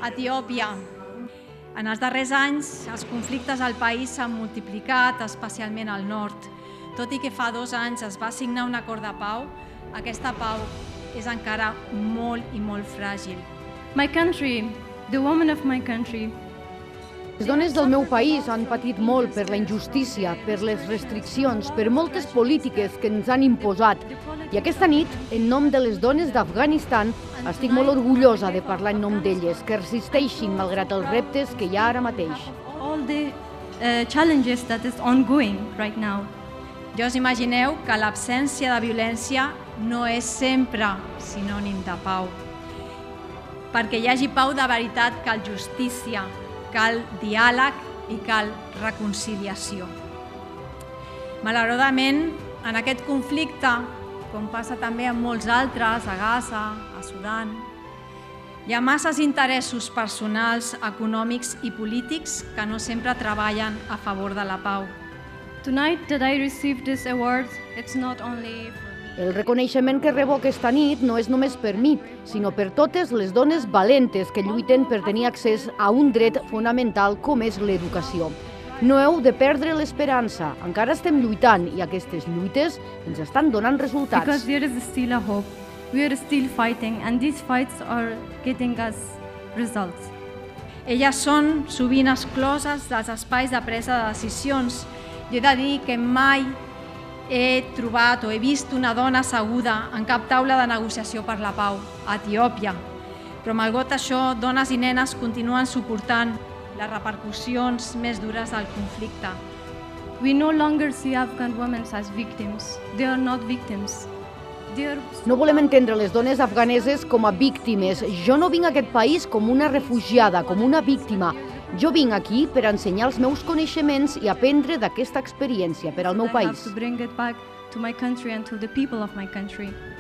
Etiòpia. En els darrers anys, els conflictes al país s'han multiplicat, especialment al nord. Tot i que fa 2 anys es va signar un acord de pau, aquesta pau és encara molt i molt fràgil. My country, the women of my country. Les dones del meu país han patit molt per la injustícia, per les restriccions, per moltes polítiques que ens han imposat. I aquesta nit, en nom de les dones d'Afganistan, estic molt orgullosa de parlar en nom d'elles, que resisteixin malgrat els reptes que hi ha ara mateix. All the challenges that is ongoing right now. Ja us imagineu que l'absència de violència no és sempre sinònim de pau. Perquè hi hagi pau de veritat cal justícia, cal diàleg i cal reconciliació. Malauradament, en aquest conflicte, com passa també en molts altres, a Gaza, a Sudan, hi ha masses interessos personals, econòmics i polítics que no sempre treballen a favor de la pau. Tonight that I received this award, it's not only for me. El reconeixement que rebo aquesta nit no és només per mi, sinó per totes les dones valentes que lluiten per tenir accés a un dret fonamental com és l'educació. No heu de perdre l'esperança, encara estem lluitant i aquestes lluites ens estan donant resultats. Because there is still a hope. We are still fighting and these fights are getting us results. Elles són sovint excloses dels espais de presa de decisions. Jo he de dir que mai he trobat o he vist una dona asseguda en cap taula de negociació per la pau a Etiòpia. Però malgrat això, dones i nenes continuen suportant les repercussions més dures del conflicte. We no longer see Afghan women as victims. They are not victims. No volem entendre les dones afganeses com a víctimes. Jo no vinc a aquest país com una refugiada, com una víctima. Jo vinc aquí per ensenyar els meus coneixements i aprendre d'aquesta experiència per al meu país.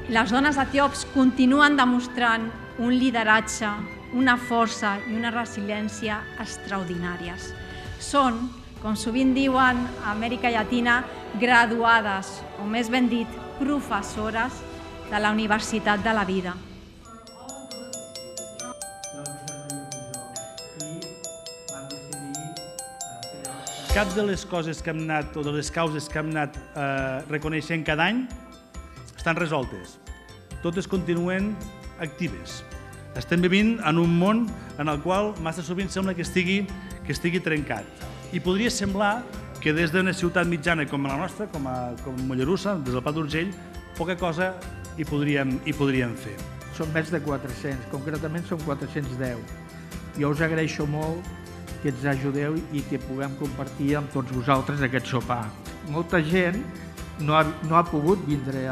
Les dones etíops continuen demostrant un lideratge, una força i una resiliència extraordinàries. Són, com sovint diuen a Amèrica Llatina, graduades, o més ben dit, professores de la Universitat de la Vida. Cap de les coses que hem anat, o de les causes que hem anat reconeixent cada any, estan resoltes. Totes continuen actives. Estem vivint en un món en el qual massa sovint sembla que estigui trencat. I podria semblar que des d'una ciutat mitjana com la nostra, com Mollerussa, des del Pla d'Urgell, poca cosa hi podríem fer. Són més de 400, concretament són 410. Jo us agraeixo molt que ens ajudeu i que puguem compartir amb tots vosaltres aquest sopar. Molta gent no ha pogut vindre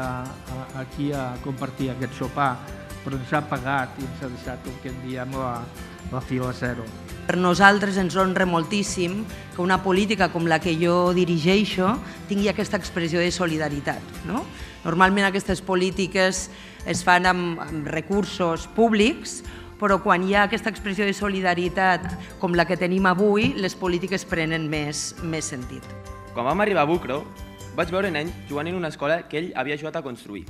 aquí a compartir aquest sopar, però ens ha pagat i ens ha deixat el que en diem la fila zero. Per nosaltres ens honra moltíssim que una política com la que jo dirigeixo tingui aquesta expressió de solidaritat. Normalment aquestes polítiques es fan amb recursos públics, però quan hi ha aquesta expressió de solidaritat com la que tenim avui, les polítiques prenen més sentit. Quan vam arribar a Bucro, vaig veure nens jugant en una escola que ell havia ajudat a construir.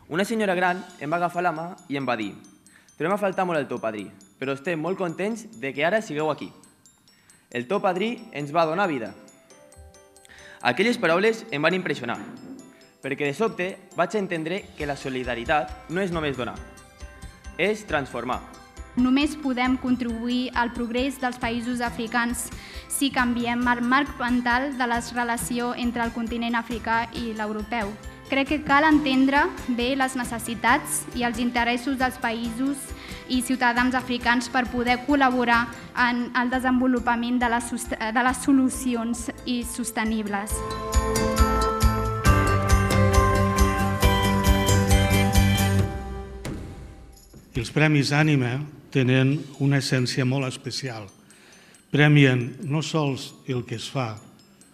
Una senyora gran em va agafar la mà i em va dir: «Trobem a faltar molt el teu padrí, però estem molt contents de que ara sigueu aquí. El teu padrí ens va donar vida». Aquelles paraules em van impressionar, perquè de sobte vaig entendre que la solidaritat no és només donar, és transformar. Només podem contribuir al progrés dels països africans si canviem el marc mental de la relació entre el continent africà i l'europeu. Crec que cal entendre bé les necessitats i els interessos dels països i ciutadans africans per poder col·laborar en el desenvolupament de les solucions sostenibles. Els Premis Ànima tenen una essència molt especial. Premien no sols el que es fa,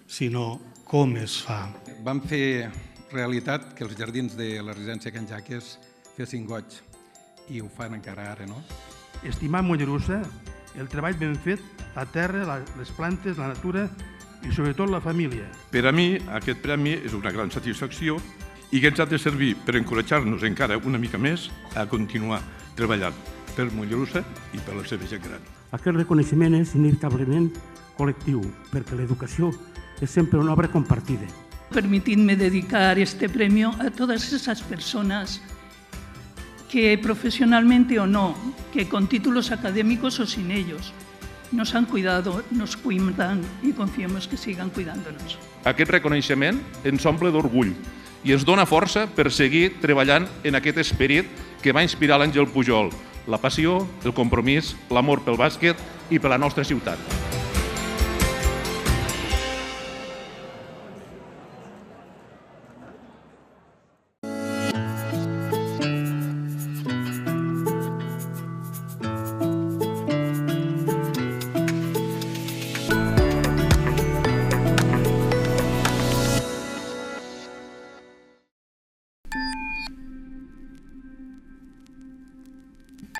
sinó com es fa. Vam fer realitat que els jardins de la residència Can Jaques fessin goig, i ho fan encara ara, no? Estimar Mollerussa, el treball ben fet, la terra, les plantes, la natura i sobretot la família. Per a mi aquest premi és una gran satisfacció i que ens ha de servir per encoratjar-nos encara una mica més a continuar treballant. per Mollerussa i per la seva gent gran. Aquest reconeixement és inevitablement col·lectiu, perquè l'educació es sempre una obra compartida. Permitidme dedicar este premio a todas esas personas que profesionalmente o no, que con títulos académicos o sin ellos, nos han cuidado, nos cuidan y confiemos que sigan cuidándonos. Aquest reconeixement ens omple d'orgull i ens dona força per seguir treballant en aquest esperit que va inspirar l'Àngel Pujol, la passió, el compromís, l'amor pel bàsquet i per la nostra ciutat.